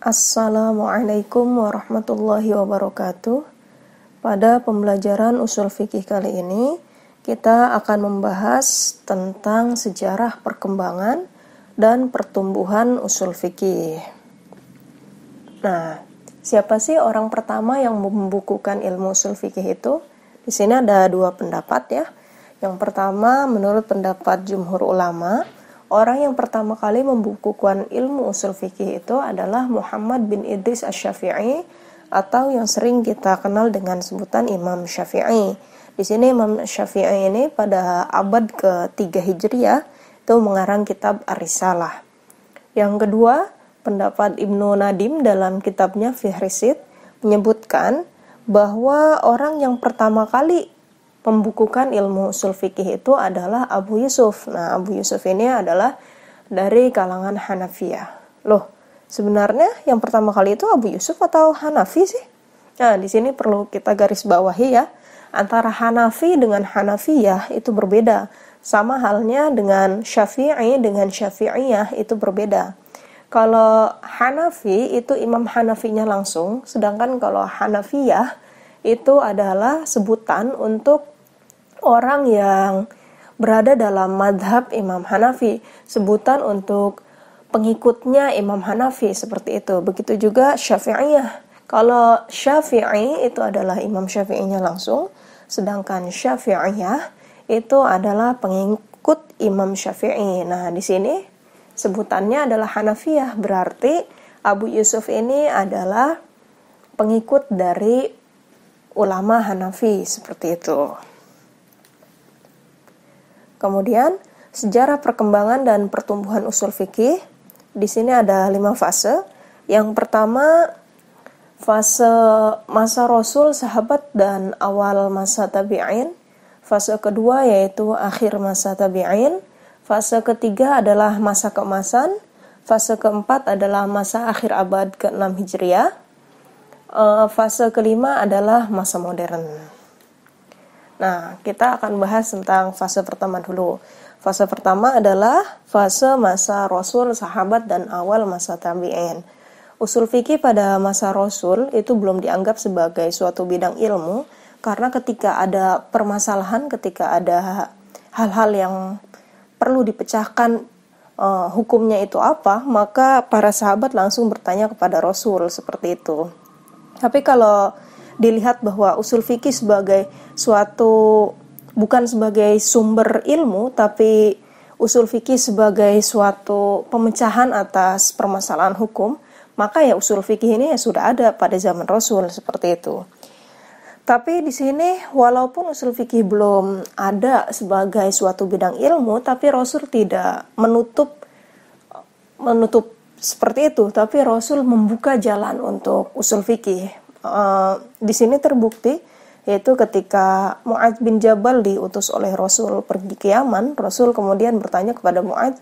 Assalamualaikum warahmatullahi wabarakatuh. Pada pembelajaran usul fikih kali ini, kita akan membahas tentang sejarah perkembangan dan pertumbuhan usul fikih. Nah, siapa sih orang pertama yang membukukan ilmu usul fikih itu? Di sini ada dua pendapat ya. Yang pertama, menurut pendapat jumhur ulama, orang yang pertama kali membukukan ilmu usul fikih itu adalah Muhammad bin Idris Asy-Syafi'i, atau yang sering kita kenal dengan sebutan Imam Syafi'i. Di sini Imam Syafi'i ini pada abad ke-3 Hijriah itu mengarang kitab Ar-Risalah. Yang kedua, pendapat Ibnu Nadim dalam kitabnya Fihrisit menyebutkan bahwa orang yang pertama kali membukukan ilmu usul fikih itu adalah Abu Yusuf. Nah, Abu Yusuf ini adalah dari kalangan Hanafiyah. Loh, sebenarnya yang pertama kali itu Abu Yusuf atau Hanafi sih? Nah, di sini perlu kita garis bawahi ya. Antara Hanafi dengan Hanafiyah itu berbeda. Sama halnya dengan Syafi'i dengan Syafi'iyah itu berbeda. Kalau Hanafi itu Imam Hanafinya langsung, sedangkan kalau Hanafiyah itu adalah sebutan untuk orang yang berada dalam madhab Imam Hanafi, sebutan untuk pengikutnya Imam Hanafi, seperti itu. Begitu juga Syafi'iyah. Kalau Syafi'i itu adalah Imam Syafi'inya langsung, sedangkan Syafi'iyah itu adalah pengikut Imam Syafi'i. Nah, di sini sebutannya adalah Hanafiyah, berarti Abu Yusuf ini adalah pengikut dari ulama Hanafi, seperti itu. Kemudian, sejarah perkembangan dan pertumbuhan usul fikih. Di sini ada 5 fase. Yang pertama, fase masa Rasul, sahabat, dan awal masa tabi'in. Fase kedua yaitu akhir masa tabi'in. Fase ketiga adalah masa keemasan. Fase keempat adalah masa akhir abad ke-6 Hijriah. Fase kelima adalah masa modern. Nah, kita akan bahas tentang fase pertama dulu. Fase pertama adalah fase masa Rasul, sahabat, dan awal masa tabi'in. Usul fikih pada masa Rasul itu belum dianggap sebagai suatu bidang ilmu, karena ketika ada permasalahan, ketika ada hal-hal yang perlu dipecahkan, hukumnya itu apa, maka para sahabat langsung bertanya kepada Rasul, seperti itu. Tapi kalau dilihat bahwa usul fikih sebagai suatu, bukan sebagai sumber ilmu, tapi usul fikih sebagai suatu pemecahan atas permasalahan hukum, maka ya usul fikih ini ya sudah ada pada zaman Rasul, seperti itu. Tapi di sini walaupun usul fikih belum ada sebagai suatu bidang ilmu, tapi Rasul tidak menutup seperti itu, tapi Rasul membuka jalan untuk usul fikih. Di sini terbukti yaitu ketika Mu'adz bin Jabal diutus oleh Rasul pergi ke Yaman, Rasul kemudian bertanya kepada Mu'adz,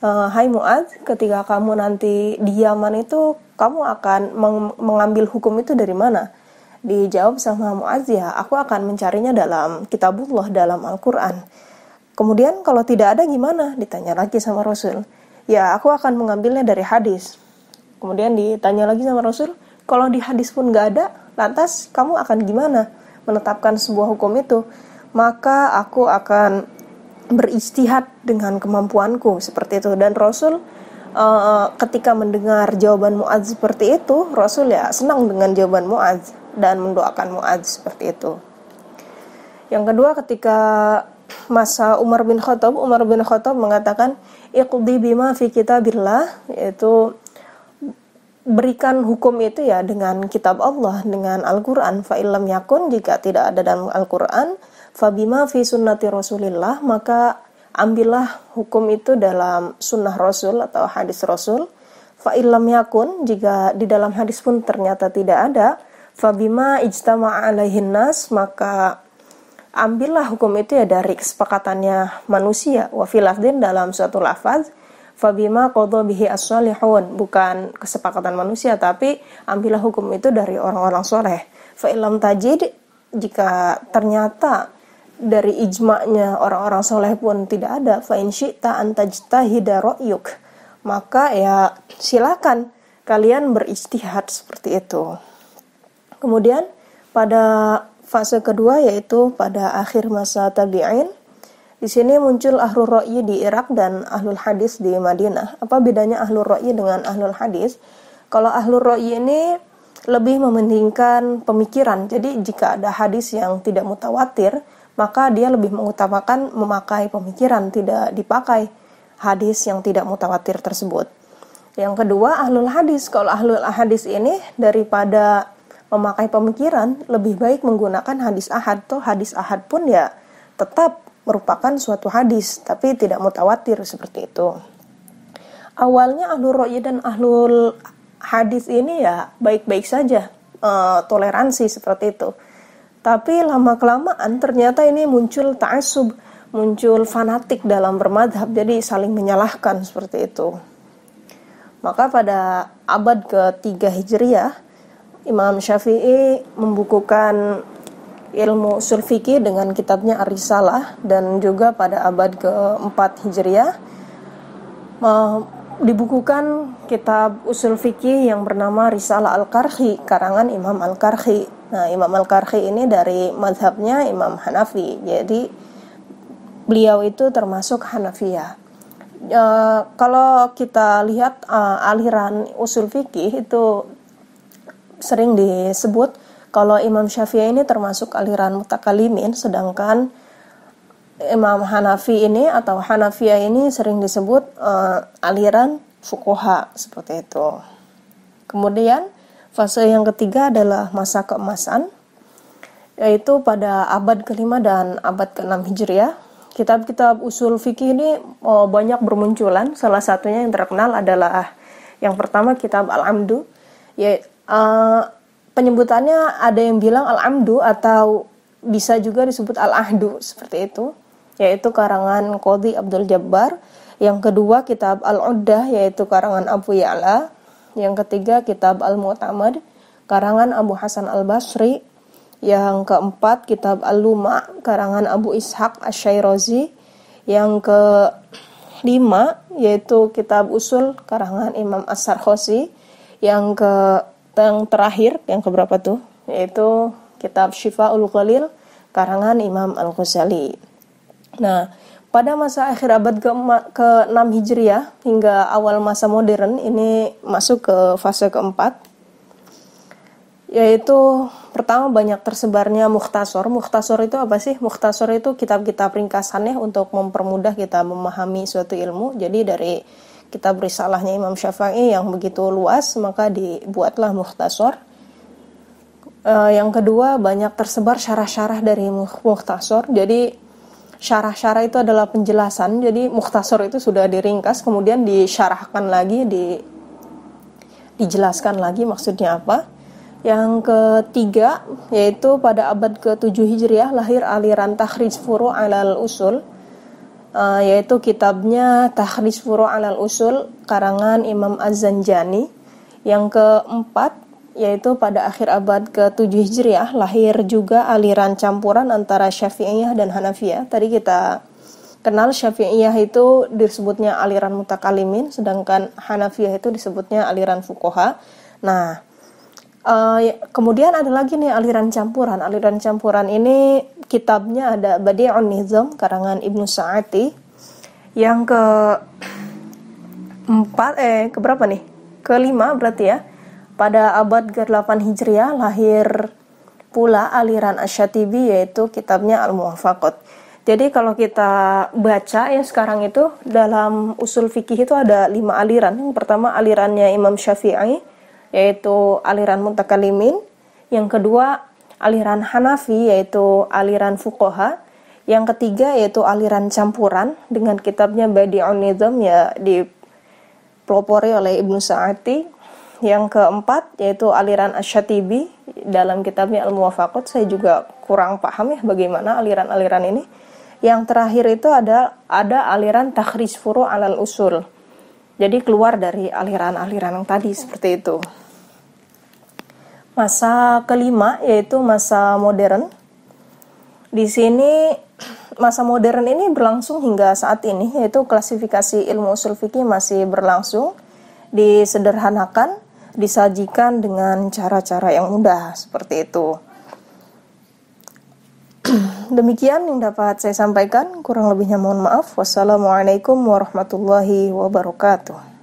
"Hai Mu'adz, ketika kamu nanti di Yaman itu kamu akan mengambil hukum itu dari mana?" Dijawab sama Mu'adz, "Ya, aku akan mencarinya dalam kitabullah, dalam Al-Quran." Kemudian kalau tidak ada gimana? Ditanya lagi sama Rasul. "Ya, aku akan mengambilnya dari hadis." Kemudian ditanya lagi sama Rasul, "Kalau di hadis pun nggak ada, lantas kamu akan gimana menetapkan sebuah hukum itu?" "Maka aku akan berijtihad dengan kemampuanku," seperti itu. Dan Rasul ketika mendengar jawaban Mu'adz seperti itu, Rasul ya senang dengan jawaban Mu'adz dan mendoakan Mu'adz, seperti itu. Yang kedua, ketika masa Umar bin Khattab mengatakan, "Iqdi bima fi kitabillah," yaitu berikan hukum itu ya dengan kitab Allah, dengan Al-Quran. Fa illam yakun, jika tidak ada dalam Al-Quran, fa bima fi sunnati Rasulillah, maka ambillah hukum itu dalam sunnah Rasul atau hadis Rasul. Fa illam yakun, jika di dalam hadis pun ternyata tidak ada, fa bima ijtama'a alaihin nas, maka ambillah hukum itu ya dari kesepakatannya manusia. Wa fil lafdin, dalam suatu lafaz, fabima qadha bihi as-salihun, bukan kesepakatan manusia, tapi ambillah hukum itu dari orang-orang soleh. Fa illam tajid, jika ternyata dari ijma'nya orang-orang soleh pun tidak ada, fa in syi'ta an tajtahida ra'yuk, maka ya silakan kalian berijtihad seperti itu. Kemudian pada fase kedua yaitu pada akhir masa tabi'in, di sini muncul ahlul ra'yi di Irak dan ahlul hadis di Madinah. Apa bedanya ahlul ra'yi dengan ahlul hadis? Kalau ahlul ra'yi ini lebih mementingkan pemikiran. Jadi jika ada hadis yang tidak mutawatir, maka dia lebih mengutamakan memakai pemikiran, tidak dipakai hadis yang tidak mutawatir tersebut. Yang kedua, ahlul hadis. Kalau ahlul hadis ini daripada memakai pemikiran, lebih baik menggunakan hadis ahad. Toh hadis ahad pun ya tetap merupakan suatu hadis, tapi tidak mutawatir seperti itu. Awalnya ahlul ra'yi dan ahlul hadis ini ya baik-baik saja, toleransi seperti itu. Tapi lama-kelamaan ternyata ini muncul ta'assub, muncul fanatik dalam bermadhab, jadi saling menyalahkan seperti itu. Maka pada abad ke-3 Hijriah, Imam Syafi'i membukukan ilmu usul fikih dengan kitabnya Ar-Risalah, dan juga pada abad ke-4 Hijriah dibukukan kitab usul fikih yang bernama Risalah Al-Karhi karangan Imam Al-Karhi. Nah, Imam Al-Karhi ini dari mazhabnya Imam Hanafi, jadi beliau itu termasuk Hanafiyah. Kalau kita lihat aliran usul fikih itu sering disebut kalau Imam Syafi'i ini termasuk aliran mutakalimin, sedangkan Imam Hanafi ini atau Hanafiyah ini sering disebut aliran fuqaha seperti itu. Kemudian fase yang ketiga adalah masa keemasan, yaitu pada abad ke-5 dan abad ke-6 Hijriah. Kitab-kitab usul fikih ini banyak bermunculan. Salah satunya yang terkenal adalah yang pertama kitab Al-Amdu. Penyebutannya ada yang bilang Al-Amdu atau bisa juga disebut Al-Ahdu seperti itu, yaitu karangan Qadhi Abdul Jabbar. Yang kedua kitab Al-Uddah, yaitu karangan Abu Ya'la. Yang ketiga kitab Al-Mu'tamad karangan Abu Hasan Al-Basri. Yang keempat kitab Al-Luma karangan Abu Ishaq Asy-Syairazi. Yang kelima yaitu kitab Usul karangan Imam As-Sarkhosi. Yang terakhir, yang keberapa tuh? Yaitu kitab Syifa'ul Ghalil karangan Imam Al-Ghazali. Nah, pada masa akhir abad ke-6 Hijriah hingga awal masa modern ini masuk ke fase keempat, yaitu pertama banyak tersebarnya mukhtasar. Mukhtasar itu apa sih? Mukhtasar itu kitab-kitab ringkasannya untuk mempermudah kita memahami suatu ilmu. Jadi dari kitab risalahnya Imam Syafi'i yang begitu luas, maka dibuatlah mukhtasar. Yang kedua, banyak tersebar syarah-syarah dari mukhtasar. Jadi syarah-syarah itu adalah penjelasan. Jadi mukhtasar itu sudah diringkas, kemudian disyarahkan lagi, dijelaskan lagi maksudnya apa. Yang ketiga, yaitu pada abad ke-7 Hijriah lahir aliran Takhrij Furu' 'alal Usul, yaitu kitabnya Takhrij Furu' 'alal Usul karangan Imam Az-Zanjani. Yang keempat, yaitu pada akhir abad ke-7 Hijriah lahir juga aliran campuran antara Syafi'iyah dan Hanafiyah. Tadi kita kenal Syafi'iyah itu disebutnya aliran mutakalimin, sedangkan Hanafiyah itu disebutnya aliran fuqaha. Nah, kemudian ada lagi nih aliran campuran. Aliran campuran ini kitabnya ada Badi'un Nizam karangan Ibnu Sa'ati. Yang keberapa nih? Kelima berarti ya. Pada abad ke-8 Hijriah lahir pula aliran Asy-Syatibi, yaitu kitabnya Al-Muwafaqat. Jadi kalau kita baca ya sekarang itu dalam usul fikih itu ada 5 aliran. Yang pertama alirannya Imam Syafi'i, yaitu aliran mutakalimin. Yang kedua aliran Hanafi, yaitu aliran fuqaha. Yang ketiga yaitu aliran campuran dengan kitabnya Badi'un Nizam, ya dipelopori oleh Ibnu Sa'ati. Yang keempat yaitu aliran Asy-Syatibi dalam kitabnya Al-Muwafaqat. Saya juga kurang paham ya bagaimana aliran-aliran ini. Yang terakhir itu ada aliran Takhrij Furu' 'alal Usul. Jadi keluar dari aliran-aliran yang tadi seperti itu. Masa kelima yaitu masa modern. Di sini masa modern ini berlangsung hingga saat ini, yaitu klasifikasi ilmu usul fikih masih berlangsung, disederhanakan. disajikan dengan cara-cara yang mudah seperti itu. Demikian yang dapat saya sampaikan, kurang lebihnya mohon maaf. Wassalamualaikum warahmatullahi wabarakatuh.